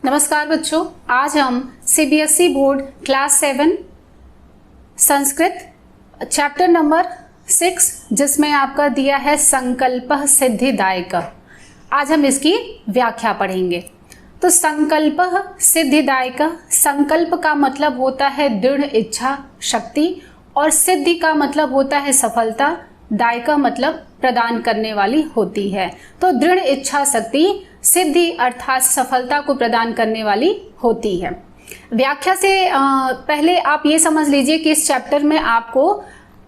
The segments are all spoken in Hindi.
नमस्कार बच्चों, आज हम CBSE board class 7 Sanskrit chapter number 6 जिसमें आपका दिया है संकल्पः सिद्धिदायकः। आज हम इसकी व्याख्या पढ़ेंगे। तो संकल्पः सिद्धिदायकः, संकल्प का मतलब होता है दृढ़ इच्छा शक्ति और सिद्धि का मतलब होता है सफलता, दायका मतलब प्रदान करने वाली होती है। तो दृढ़ इच्छा शक्ति सिद्धि अर्थात सफलता को प्रदान करने वाली होती है। व्याख्या से पहले आप ये समझ लीजिए कि इस चैप्टर में आपको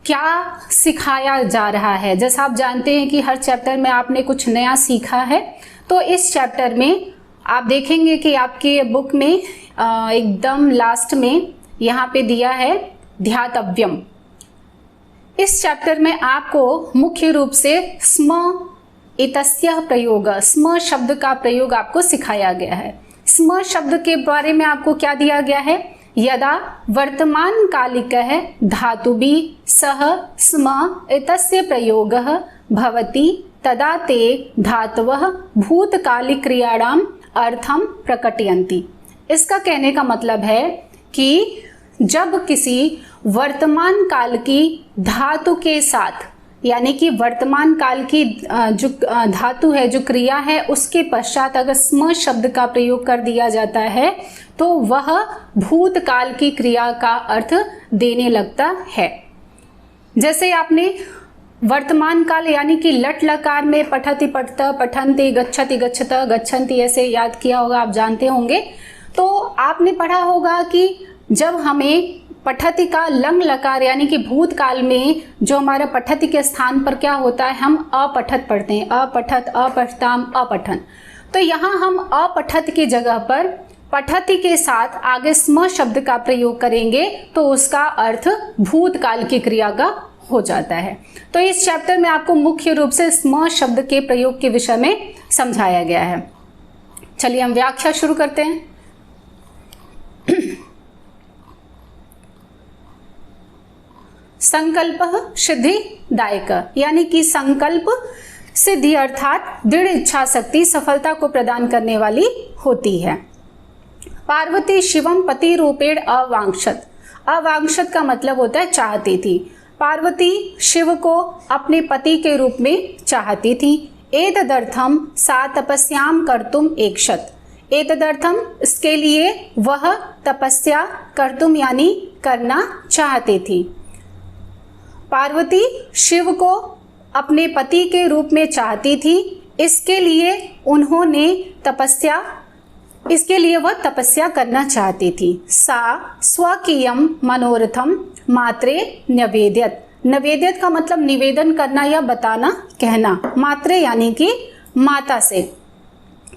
क्या सिखाया जा रहा है। जैसा आप जानते हैं कि हर चैप्टर में आपने कुछ नया सीखा है, तो इस चैप्टर में आप देखेंगे कि आपके बुक में एकदम लास्ट में यहाँ पे दिया है ध्यातव्यम। इस चैप्टर में आपको मुख्य रूप से स्म इतस्य प्रयोग, स्म शब्द का प्रयोग आपको सिखाया गया है। स्म शब्द के बारे में आपको क्या दिया गया है? यदा वर्तमान कालिकः धातुभिः सह स्म इतस्य प्रयोगः भवति तदा ते धातवः भूतकालिक क्रियाणाम अर्थम प्रकटयन्ति। इसका कहने का मतलब है कि जब किसी वर्तमान काल की धातु के साथ, यानी कि वर्तमान काल की जो धातु है, जो क्रिया है, उसके पश्चात अगर स्म शब्द का प्रयोग कर दिया जाता है तो वह भूतकाल की क्रिया का अर्थ देने लगता है। जैसे आपने वर्तमान काल यानी कि लट लकार में पठति पठत, पठन्ति, गच्छति गच्छत, गच्छन्ति ऐसे याद किया होगा, आप जानते होंगे। तो आपने पढ़ा होगा कि जब हमें पठति का लंग लकार यानी कि भूतकाल में जो हमारा पठति के स्थान पर क्या होता है, हम अपठत पढ़ते हैं, अपठत, अपठताम, अपठन। तो यहाँ हम अपठत की जगह पर पठति के साथ आगे स्म शब्द का प्रयोग करेंगे तो उसका अर्थ भूतकाल की क्रिया का हो जाता है। तो इस चैप्टर में आपको मुख्य रूप से स्म शब्द के प्रयोग के विषय में समझाया गया है। चलिए हम व्याख्या शुरू करते हैं। संकल्पः सिद्धिदायकः, यानी कि संकल्प सिद्धि अर्थात दृढ़ इच्छा शक्ति सफलता को प्रदान करने वाली होती है। पार्वती शिवम पति रूपेण अवांक्षत। अवांक्षत का मतलब होता है चाहती थी। पार्वती शिव को अपने पति के रूप में चाहती थी। एतदर्थम सा तपस्याम कर्तुम ऐक्षत। एतदर्थम, इसके लिए वह तपस्या कर्तुम यानी करना चाहती थी। पार्वती शिव को अपने पति के रूप में चाहती थी, इसके लिए वह तपस्या करना चाहती थी। सा स्वकीयम मनोरथम मात्रे न्यवेद्यत। नवेद्यत का मतलब निवेदन करना या बताना, कहना। मात्रे यानी कि माता से।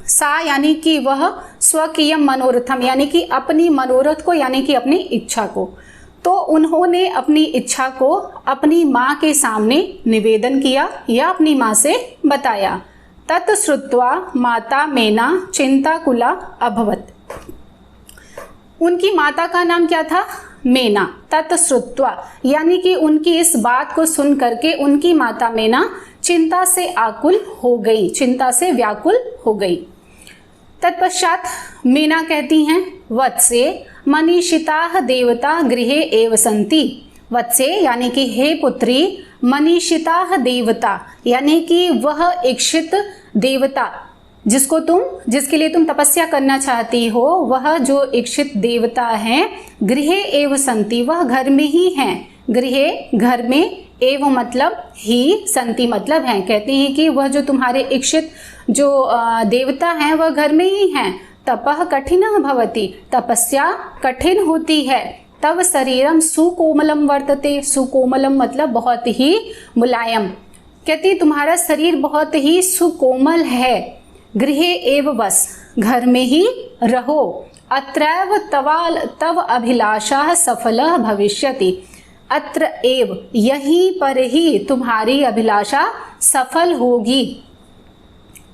सा यानी कि वह स्वकीयम मनोरथम यानी कि अपनी मनोरथ को, यानी कि अपनी इच्छा को। तो उन्होंने अपनी इच्छा को अपनी माँ के सामने निवेदन किया या अपनी माँ से बताया। तत्श्रुत्वा माता मेना चिंताकुला अभवत। उनकी माता का नाम क्या था? मेना। तत्श्रुत्वा यानी कि उनकी इस बात को सुन करके उनकी माता मेना चिंता से आकुल हो गई, चिंता से व्याकुल हो गई। तत्पश्चात मेना कहती हैं, वत्से मनीषिताः देवता गृहे एव सन्ति। वत्से यानी कि हे पुत्री, मनीषिताः देवता यानी कि वह इच्छित देवता जिसके लिए तुम तपस्या करना चाहती हो, वह जो इच्छित देवता हैं, गृहे एव सन्ति, वह घर में ही हैं। गृहे घर में, एव मतलब ही, संति मतलब हैं। कहते हैं कि वह जो तुम्हारे इच्छित जो देवता हैं वह घर में ही हैं। तपः कठिनः भवति, तपस्या कठिन होती है। तव शरीरम सुकोमलम वर्तते। सुकोमलम मतलब बहुत ही मुलायम। कहती तुम्हारा शरीर बहुत ही सुकोमल है। गृहे एव वस, घर में ही रहो। अत्रैव तव अभिलाषा सफलः भविष्यति। अत्र एव, यहीं पर ही तुम्हारी अभिलाषा सफल होगी।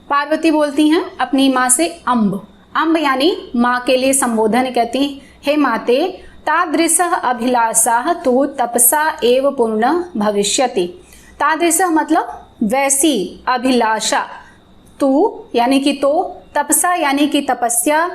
पार्वती बोलती हैं अपनी माँ से अम्ब। अम्ब यानी माँ के लिए संबोधन, कहती हे माते, तादृशः अभिलाषा तो तपसा एव पूर्ण भविष्यति। तादृशः मतलब वैसी अभिलाषा, तू यानी कि तो, तपसा यानी कि तपस्या,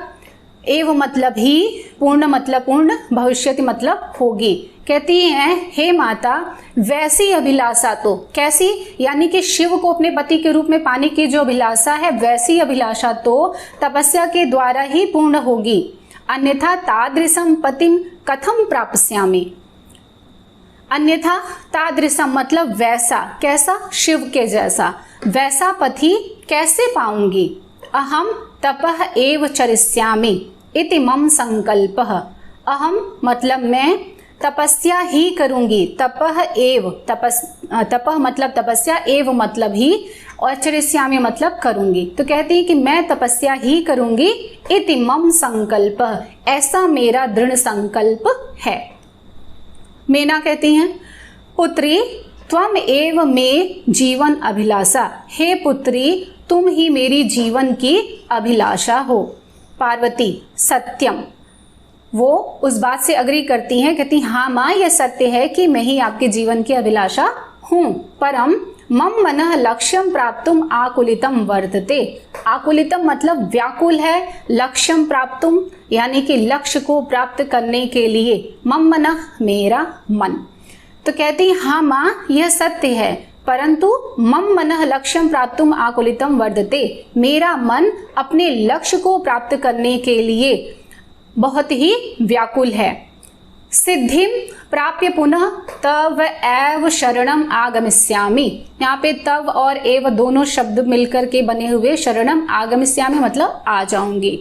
एव मतलब ही, पूर्ण मतलब पूर्ण, भविष्यति मतलब होगी। कहती हैं हे माता, वैसी अभिलाषा तो, कैसी, यानी कि शिव को अपने पति के रूप में पाने की जो अभिलाषा है, वैसी अभिलाषा तो तपस्या के द्वारा ही पूर्ण होगी। अन्यथा तादृशम पतिम कथम प्राप्स्यामि। अन्यथा तादृशम मतलब वैसा, कैसा, शिव के जैसा, वैसा पति कैसे पाऊंगी। अहम तपः एव चरिष्यामि इति मम संकल्पः। अहम मतलब मैं तपस्या ही करूंगी, तपः एव, तपः मतलब तपस्या, एव मतलब ही, और चरिष्यामि मतलब करूंगी। तो कहती है कि मैं तपस्या ही करूंगी, इति मम संकल्पः, ऐसा मेरा दृढ़ संकल्प है। मेना कहती हैं पुत्री त्वम एव मे जीवन अभिलाषा, हे पुत्री तुम ही मेरी जीवन की अभिलाषा हो। पार्वती सत्यम, वो उस बात से अग्री करती हैं, कहती हाँ माँ ये सत्य है कि मैं ही आपके जीवन की अभिलाषा हूँ। परम मम मनः लक्ष्यम प्राप्तुम आकुलितम वर्तते। आकुलितम मतलब व्याकुल है, लक्ष्यम प्राप्तुम यानी कि लक्ष्य को प्राप्त करने के लिए, मम मनः मेरा मन। तो कहती हाँ माँ यह सत्य है, परंतु मम मनः लक्ष्यम प्राप्तुम आकुलितम वर्धते, मेरा मन अपने लक्ष्य को प्राप्त करने के लिए बहुत ही व्याकुल है। सिद्धिम प्राप्य पुनः तव एव शरणम आगमिष्यामि। यहाँ पे तव और एव दोनों शब्द मिलकर के बने हुए शरणम आगमिष्यामि मतलब आ जाऊंगी।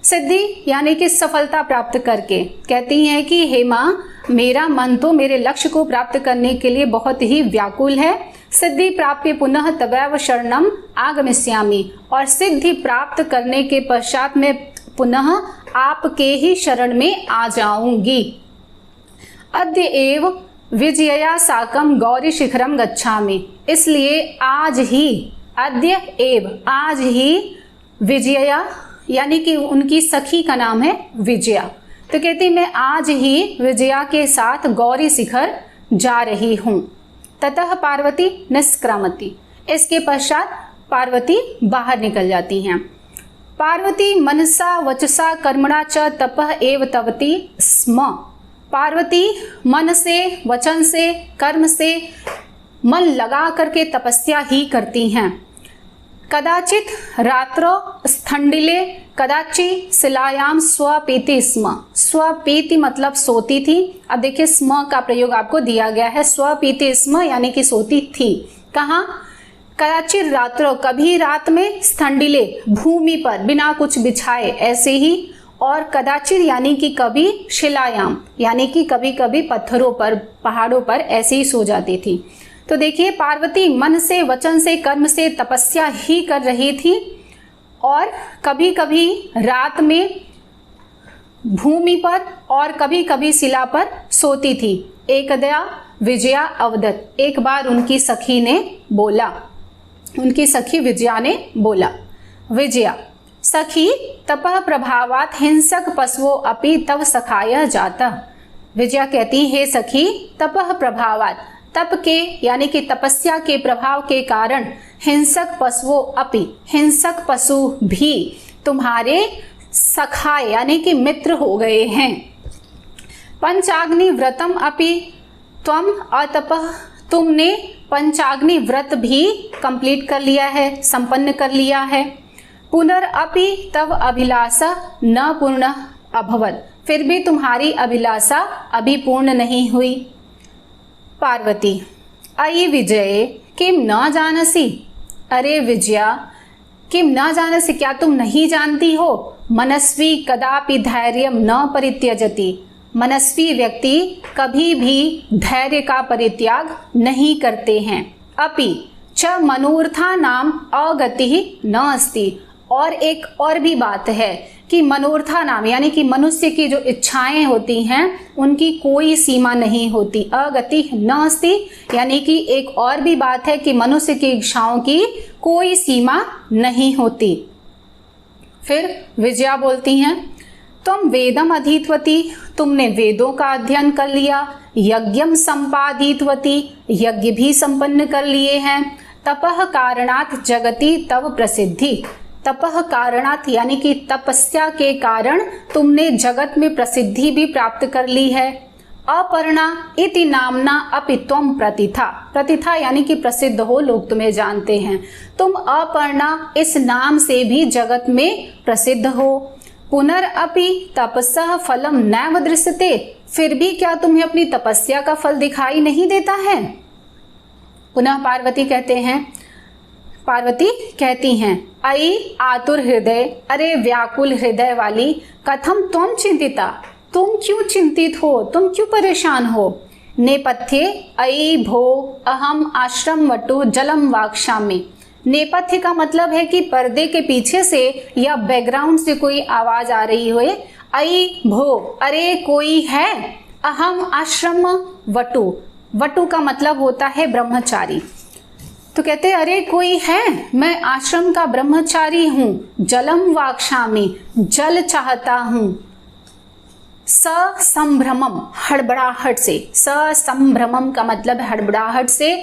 सिद्धि यानी कि सफलता प्राप्त करके, कहती हैं कि हे माँ मेरा मन तो मेरे लक्ष्य को प्राप्त करने के लिए बहुत ही व्याकुल है। सिद्धि प्राप्य पुनः तवैव शरणम आगमिष्यामि, और सिद्धि प्राप्त करने के पश्चात मैं पुनः आपके ही शरण में आ जाऊंगी। अद्य एव विजया साकम गौरी शिखरम गच्छामि। इसलिए आज ही, अद्य एव आज ही, विजया यानी कि उनकी सखी का नाम है विजया। तो कहती मैं आज ही विजया के साथ गौरी शिखर जा रही हूँ। ततः पार्वती निष्क्रामति, इसके पश्चात पार्वती बाहर निकल जाती हैं। पार्वती मनसा वचसा कर्मणा च तपः एव तवति स्म। पार्वती मन से, वचन से, कर्म से मन लगा करके तपस्या ही करती हैं। कदाचित रात्रो स्थंडिले कदाचि शिलायाम स्वपीति स्म। स्वपीति मतलब सोती थी। अब देखिए स्म का प्रयोग आपको दिया गया है, स्वपीति स्म यानी कि सोती थी। कहाँ? कदाचित रात्रो कभी रात में, स्थंडिले भूमि पर बिना कुछ बिछाए ऐसे ही, और कदाचित यानी कि कभी, शिलायाम यानी कि कभी कभी पत्थरों पर, पहाड़ों पर ऐसे ही सो जाती थी। तो देखिए पार्वती मन से, वचन से, कर्म से तपस्या ही कर रही थी, और कभी कभी रात में भूमि पर और कभी कभी शिला पर सोती थी। एकदया विजया अवदत, एक बार उनकी सखी ने बोला, उनकी सखी विजया ने बोला, विजया सखी तपः प्रभावात हिंसक पशवो अपि तव सखाय जाता। विजया कहती हे सखी तपः प्रभावात, तप के यानी कि तपस्या के प्रभाव के कारण, हिंसक पशुओं अपि, हिंसक पशु भी तुम्हारे सखा यानी कि मित्र हो गए हैं। पंचाग्नि व्रतम अपि त्वम अतपः, तुमने पंचाग्नि व्रत भी कंप्लीट कर लिया है, संपन्न कर लिया है। पुनरअपि तव अभिलाषा न पूर्ण अभवत, फिर भी तुम्हारी अभिलाषा अभी पूर्ण नहीं हुई। पार्वती अयि विजय किम न जानसी। अरे विजया किम न जानसी, क्या तुम नहीं जानती हो? मनस्वी कदापि धैर्यम न परित्यजति। मनस्वी व्यक्ति कभी भी धैर्य का परित्याग नहीं करते हैं। अपि च मनोर्था नाम अगति न अस्ति, और एक और भी बात है कि मनोर्था नाम यानी कि मनुष्य की जो इच्छाएं होती हैं उनकी कोई सीमा नहीं होती। अगति न अस्ति यानी कि एक और भी बात है कि मनुष्य की इच्छाओं की कोई सीमा नहीं होती। फिर विजया बोलती हैं तुम वेदम अधीतवती, तुमने वेदों का अध्ययन कर लिया। यज्ञम संपादितवती, यज्ञ भी संपन्न कर लिए हैं। तपः कारणात् जगति तव प्रसिद्धि, तपह कारणात् यानी कि तपस्या के कारण तुमने जगत में प्रसिद्धि भी प्राप्त कर ली है। अपर्णा इति नामना अपि त्वं प्रतिथा, प्रतिथा यानी कि प्रसिद्ध हो, लोग तुम्हें जानते हैं। तुम अपर्णा इस नाम से भी जगत में प्रसिद्ध हो। पुनरअपि तपसः फलम नैव दृश्यते, फिर भी क्या तुम्हें अपनी तपस्या का फल दिखाई नहीं देता है। पुनः पार्वती कहती हैं अयि आतुर हृदय, अरे व्याकुल हृदय वाली, कथम त्वं चिंतिता, तुम क्यों चिंतित हो, तुम क्यों परेशान हो। नेपथ्ये अयि भो अहम आश्रम वटु जलम वाक्ष्यामि। नेपथ्य का मतलब है कि पर्दे के पीछे से या बैकग्राउंड से कोई आवाज आ रही हो। अयि भो, अरे कोई है। अहम आश्रम वटु, वटु का मतलब होता है ब्रह्मचारी। तो कहते हैं अरे कोई है, मैं आश्रम का ब्रह्मचारी हूं। जलम वाक्ष्यामि, जल चाहता हूं। ससंभ्रमम, हड़बड़ाहट से। ससंभ्रमम का मतलब हड़बड़ाहट से।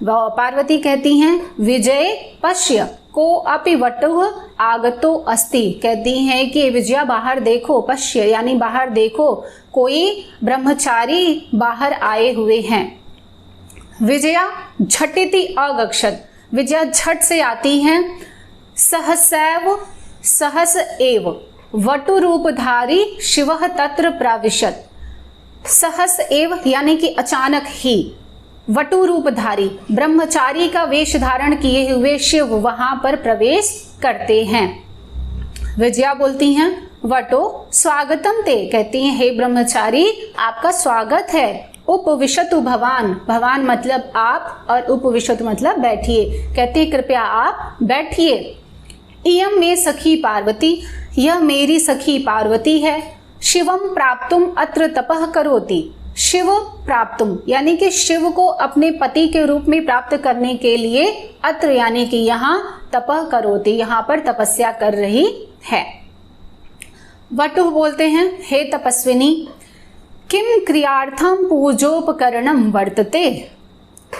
पार्वती कहती हैं विजय पश्य को अपि वटुः आगतो अस्ति, कहती हैं कि विजया बाहर देखो, पश्य यानी बाहर देखो, कोई ब्रह्मचारी बाहर आए हुए हैं। विजया झटिति अगच्छत, विजया झट से आती हैं। सहसैव सहस एव वटु रूपधारी शिवः तत्र प्रविशत। सहस एव यानी कि अचानक ही, वटु रूपधारी ब्रह्मचारी का वेश धारण किए हुए शिव वहां पर प्रवेश करते हैं। विजया बोलती हैं वटो स्वागतम ते, कहती हैं हे ब्रह्मचारी आपका स्वागत है। उपविशतु भवान, भवान मतलब आप और उपविशतु मतलब बैठिए, कहते हैं कृपया आप बैठिए। इयं मे सखी पार्वती, यह मेरी सखी पार्वती है। शिवम प्राप्तुम अत्र तपः करोति, शिव प्राप्तुम यानी कि शिव को अपने पति के रूप में प्राप्त करने के लिए अत्र यानी कि यहाँ तपः करोति, यहाँ पर तपस्या कर रही है। वटु बोलते हैं हे तपस्विनी, किम क्रियार्थम पूजोपकरणम वर्तते।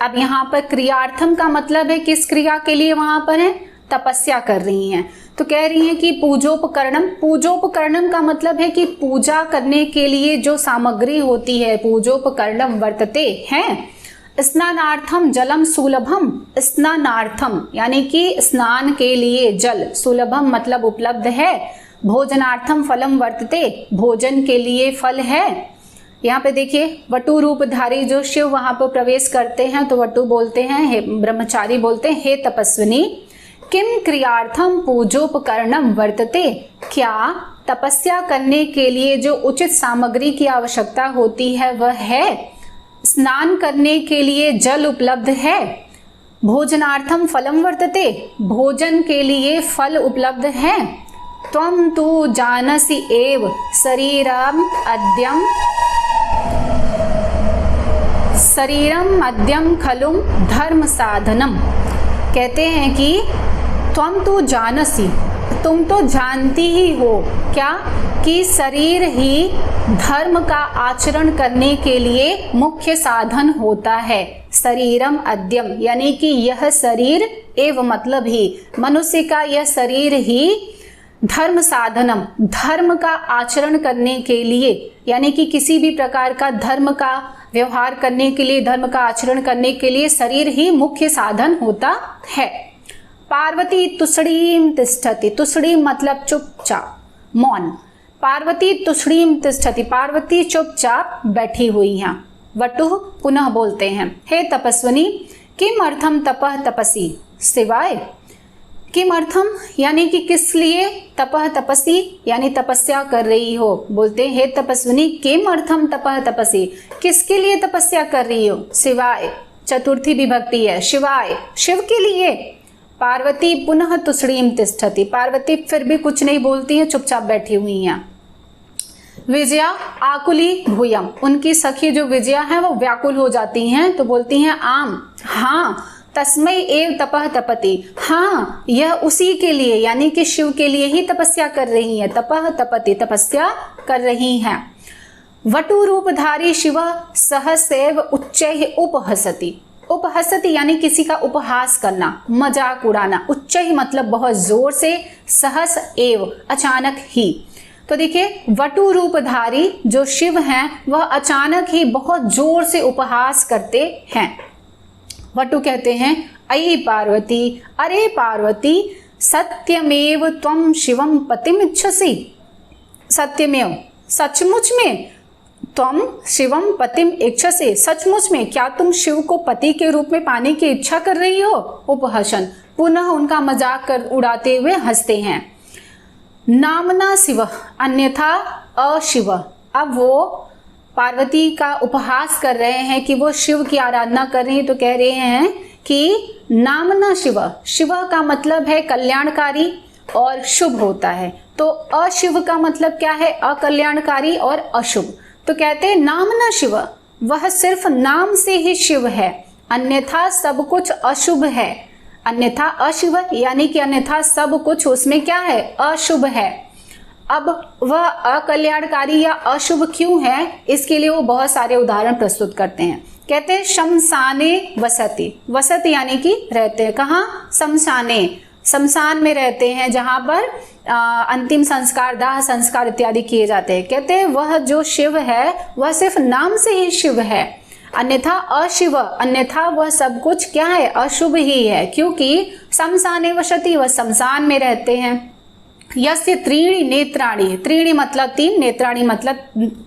अब यहाँ पर क्रियार्थम का मतलब है किस क्रिया के लिए वहां पर है, तपस्या कर रही हैं। तो कह रही हैं कि पूजोपकरणम, पूजोपकरणम का मतलब है कि पूजा करने के लिए जो सामग्री होती है, पूजोपकरणम वर्तते हैं। स्नानार्थम जलम सुलभम, स्नानार्थम यानी कि स्नान के लिए जल, सुलभम मतलब उपलब्ध है। भोजनार्थम फलम वर्तते, भोजन के लिए फल है। यहाँ पे देखिए वटु रूपधारी जो शिव वहां पर प्रवेश करते हैं तो वटु बोलते हैं, हे ब्रह्मचारी बोलते हैं हे तपस्विनी, किम क्रियार्थम पूजोपकरणम वर्तते, क्या तपस्या करने के लिए जो उचित सामग्री की आवश्यकता होती है वह है। स्नान करने के लिए जल उपलब्ध है। भोजनार्थम फलम वर्तते, भोजन के लिए फल उपलब्ध है। त्वं तु जानसि एव शरीरम अद्यम खलुम धर्म साधनम, कहते हैं कि त्वं तु जानसि, तुम तो जानती ही हो क्या, कि शरीर ही धर्म का आचरण करने के लिए मुख्य साधन होता है। शरीरम अद्यम यानी कि यह शरीर एव मतलब ही, मनुष्य का यह शरीर ही धर्म साधनम, धर्म का आचरण करने के लिए यानी कि किसी भी प्रकार का धर्म का व्यवहार करने के लिए, धर्म का आचरण करने के लिए शरीर ही मुख्य साधन होता है। पार्वती तुषडीम तिष्ठति, तुषडीम मतलब चुपचाप, मौन। पार्वती तुषडीम तिष्ठति, पार्वती चुपचाप बैठी हुई हैं। वटु पुनः बोलते हैं हे तपस्विनी, किम अर्थम तपः तपसी सिवाय, किम अर्थम यानी कि किस लिए, तपः तपसी यानी तपस्या कर रही हो। बोलते हैं हे तपस्विनी, किम अर्थम तपः तपसी, किसके लिए तपस्या कर रही हो। सिवाय चतुर्थी विभक्ति है, शिवाय शिव के लिए। पार्वती पुनः तुषडीम तिष्ठति, पार्वती फिर भी कुछ नहीं बोलती है, चुपचाप बैठी हुई हैं। विजया आकुली भूयम, उनकी सखी जो विजया है वो व्याकुल हो जाती हैं, तो बोलती हैं आम, हाँ, तस्मै एव तपः तपति, हाँ यह उसी के लिए यानी कि शिव के लिए ही तपस्या कर रही है। तपः तपति तपस्या कर रही हैं। वटु रूपधारी शिव सहसैव उच्चैः उपहसति, उपहसति यानी किसी का उपहास करना, मजाक उड़ाना। उच्च ही मतलब बहुत जोर से, सहस एव अचानक ही। तो देखिए वटु रूपधारी जो शिव हैं वह अचानक ही बहुत जोर से उपहास करते हैं। वटु कहते हैं अयि पार्वती, अरे पार्वती, सत्यमेव त्वं शिवम पतिम इच्छसि। सत्यमेव सचमुच में, त्वं शिवम पतिम इच्छसि, सचमुच में क्या तुम शिव को पति के रूप में पाने की इच्छा कर रही हो। उपहसन, पुनः उनका मजाक कर उड़ाते हुए हंसते हैं। नामना शिव अन्यथा अशिव। अब वो पार्वती का उपहास कर रहे हैं कि वो शिव की आराधना कर रही है, तो कह रहे हैं कि नामना शिव, शिव का मतलब है कल्याणकारी और शुभ होता है, तो अशिव का मतलब क्या है, अकल्याणकारी और अशुभ। तो कहते हैं नामना शिव, वह सिर्फ नाम से ही शिव है, अन्यथा सब कुछ अशुभ है। अन्यथा अशिव यानी कि अन्यथा सब कुछ उसमें क्या है, अशुभ है। अब वह अकल्याणकारी या अशुभ क्यों है, इसके लिए वो बहुत सारे उदाहरण प्रस्तुत करते हैं। कहते हैं शमशाने वसति, वसति यानी कि रहते हैं कहाँ, शमशाने, शमशान में रहते हैं जहां पर अंतिम संस्कार, दाह संस्कार इत्यादि किए जाते हैं। कहते हैं वह जो शिव है वह सिर्फ नाम से ही शिव है, अन्यथा अशिव, अन्यथा वह सब कुछ क्या है, अशुभ ही है, क्योंकि शमशाने वसति, वह शमशान में रहते हैं। यस्य त्रीणि नेत्राणि, त्रीणि मतलब तीन, नेत्राणि मतलब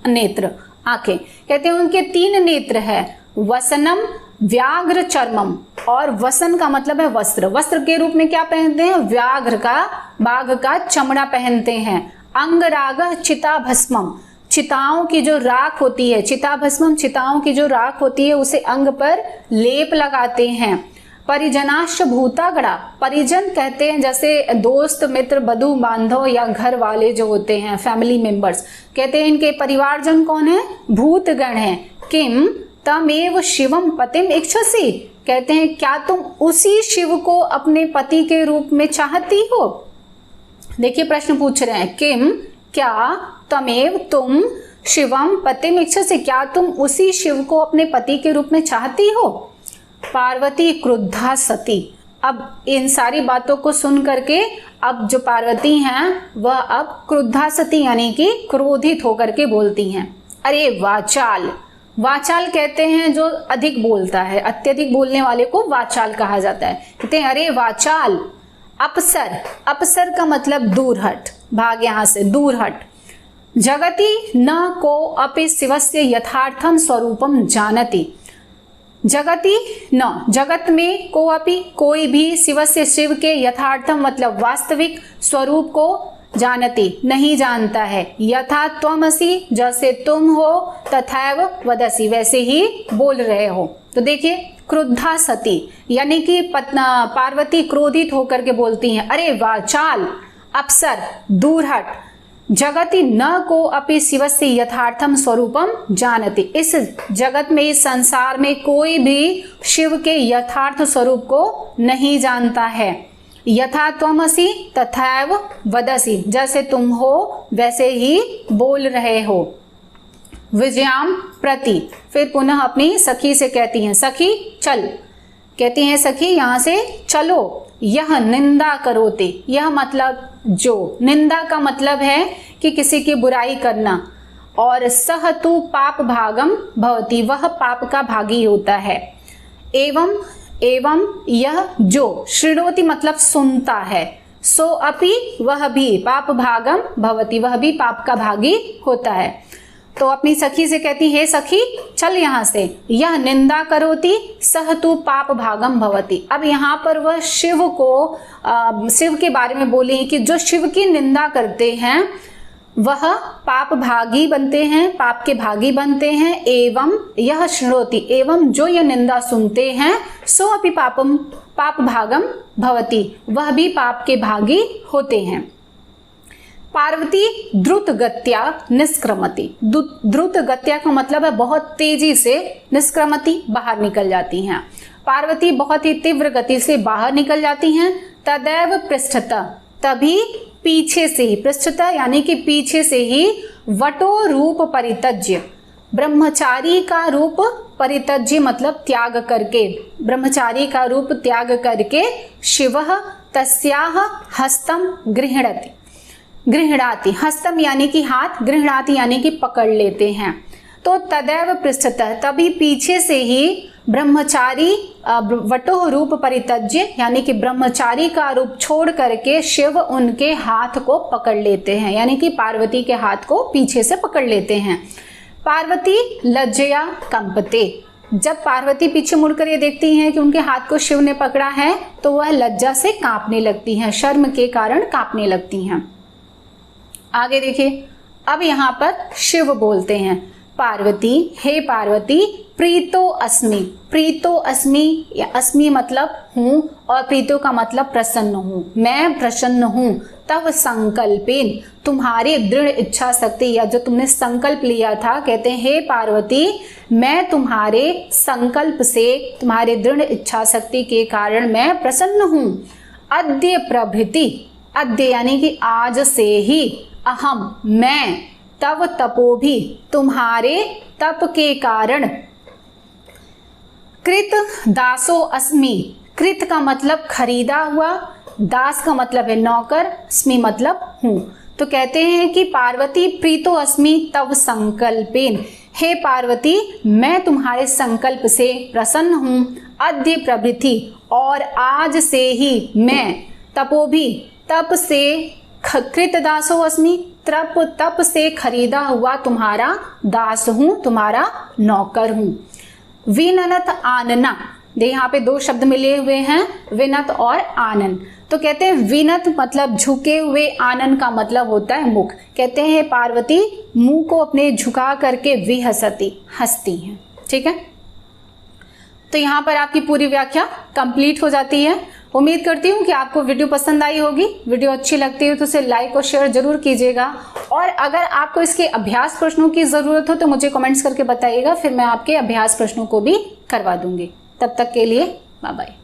नेत्र, आंखें। कहते हैं उनके तीन नेत्र है, वसनम व्याघ्र चर्मम, और वसन का मतलब है वस्त्र, वस्त्र के रूप में क्या पहनते हैं, व्याघ्र का, बाघ का चमड़ा पहनते हैं। अंगराग चिता भस्मम, चिताओं की जो राख होती है, चिता भस्मम, चिताओं की जो राख होती है उसे अंग पर लेप लगाते हैं। परिजनाश्च भूतागड़ा, परिजन कहते हैं जैसे दोस्त मित्र बधु बांधव या घर वाले जो होते हैं, फैमिली मेंबर्स। कहते हैं इनके परिवारजन कौन है, भूतगण है। किम तमेव शिवम पतिम इच्छसि, कहते हैं क्या तुम उसी शिव को अपने पति के रूप में चाहती हो। देखिए प्रश्न पूछ रहे हैं, किम क्या, तमेव तुम, शिवम पतिम इच्छसि, क्या तुम उसी शिव को अपने पति के रूप में चाहती हो। पार्वती क्रुद्धा सती, अब इन सारी बातों को सुन करके अब जो पार्वती हैं वह अब क्रुद्धा सती यानी कि क्रोधित होकर के बोलती हैं। अरे वाचाल, वाचाल कहते हैं जो अधिक बोलता है, अत्यधिक बोलने वाले को वाचाल कहा जाता है। कहते हैं अरे वाचाल। अपसर, अपसर का मतलब दूर हट, भाग यहाँ से, दूर हट। जगति न को अपि शिवस्य यथार्थम स्वरूपम जानति, जगति न, जगत में को अपि कोई भी, शिवस्य शिव के, यथार्थम मतलब वास्तविक, स्वरूप को जानति नहीं जानता है। यथा त्वमसि जैसे तुम हो, तथैव वदसि वैसे ही बोल रहे हो। तो देखिए क्रुद्धा सती यानी कि पार्वती क्रोधित होकर के बोलती हैं, अरे वाचाल, अप्सर, दूर हट। जगति न को अपि शिवस्य यथार्थम स्वरूपम जानति, इस जगत में, इस संसार में कोई भी शिव के यथार्थ स्वरूप को नहीं जानता है। यथा त्वमसि तथैव वदसि, जैसे तुम हो वैसे ही बोल रहे हो। विजयाम प्रति, फिर पुनः अपनी सखी से कहती हैं, सखी चल, कहती हैं सखी यहाँ से चलो। यह निंदा करोते, यह मतलब जो, निंदा का मतलब है कि किसी की बुराई करना, और सह तु पाप भागम भवति, वह पाप का भागी होता है। एवं, एवं यह जो, शृणोति मतलब सुनता है, सो अपि वह भी, पाप भागम भवति, वह भी पाप का भागी होता है। तो अपनी सखी से कहती है, सखी चल यहाँ से। यह निंदा करोति सह तु पाप भागम भवति, अब यहाँ पर वह शिव को, शिव के बारे में बोली कि जो शिव की निंदा करते हैं वह पाप भागी बनते हैं, पाप के भागी बनते हैं। एवं यह शृणोति, एवं जो यह निंदा सुनते हैं, सो अपि पापम पाप भागम भवति, वह भी पाप के भागी होते हैं। पार्वती द्रुत गत्या निष्क्रमति, द्रुत गत्या का मतलब है बहुत तेजी से, निष्क्रमति बाहर निकल जाती हैं। पार्वती बहुत ही तीव्र गति से बाहर निकल जाती हैं। तदैव पृष्ठतः, तभी पीछे से ही, पृष्ठतः यानी कि पीछे से ही, वटो रूप परित्यज्य, ब्रह्मचारी का रूप परित्यज्य मतलब त्याग करके, ब्रह्मचारी का रूप त्याग करके शिवः तस्याः हस्तम गृह्णाति, गृह्णाति हस्तम यानी कि हाथ, गृह्णाति यानी कि पकड़ लेते हैं। तो तदैव पृष्ठतः तभी पीछे से ही ब्रह्मचारी वटोह रूप परित्यज्य यानी कि ब्रह्मचारी का रूप छोड़ करके शिव उनके हाथ को पकड़ लेते हैं, यानी कि पार्वती के हाथ को पीछे से पकड़ लेते हैं। पार्वती लज्जया कंपते, जब पार्वती पीछे मुड़कर ये देखती हैं कि उनके हाथ को शिव ने पकड़ा है तो वह लज्जा से कांपने लगती हैं, शर्म के कारण कांपने लगती हैं। आगे देखिए, अब यहाँ पर शिव बोलते हैं, पार्वती, हे पार्वती, प्रीतो अस्मि, प्रीतो अस्मि या अस्मि मतलब हूँ और प्रीतो का मतलब प्रसन्न हूँ, मैं प्रसन्न हूँ। तब संकल्पेन, तुम्हारी दृढ़ इच्छा शक्ति या जो तुमने संकल्प लिया था, कहते हैं हे पार्वती मैं तुम्हारे संकल्प से, तुम्हारे दृढ़ इच्छा शक्ति के कारण मैं प्रसन्न हूँ। अद्य प्रभृति, अद्य यानी कि आज से ही, अहम मैं, तव तपो भी तुम्हारे तप के कारण, कृत दासो अस्मि, कृत का मतलब खरीदा हुआ, दास का मतलब है नौकर, अस्मि मतलब हूँ। तो कहते हैं कि पार्वती प्रीतो अस्मि तव संकल्पेन, हे पार्वती मैं तुम्हारे संकल्प से प्रसन्न हूँ। अद्य प्रभृति, और आज से ही मैं, तपो भी तप से, कृत दासो अस्मि, तप से खरीदा हुआ तुम्हारा दास हूँ, तुम्हारा नौकर हूँ। विननत आनना, यहाँ पे दो शब्द मिले हुए हैं, विनत और आनन। तो कहते हैं विनत मतलब झुके हुए, आनन का मतलब होता है मुख। कहते हैं पार्वती मुंह को अपने झुका करके विहसती, हंसती हैं। ठीक है, तो यहाँ पर आपकी पूरी व्याख्या कंप्लीट हो जाती है। उम्मीद करती हूँ कि आपको वीडियो पसंद आई होगी। वीडियो अच्छी लगती है तो उसे लाइक और शेयर जरूर कीजिएगा, और अगर आपको इसके अभ्यास प्रश्नों की ज़रूरत हो तो मुझे कमेंट्स करके बताइएगा, फिर मैं आपके अभ्यास प्रश्नों को भी करवा दूंगी। तब तक के लिए बाय बाय।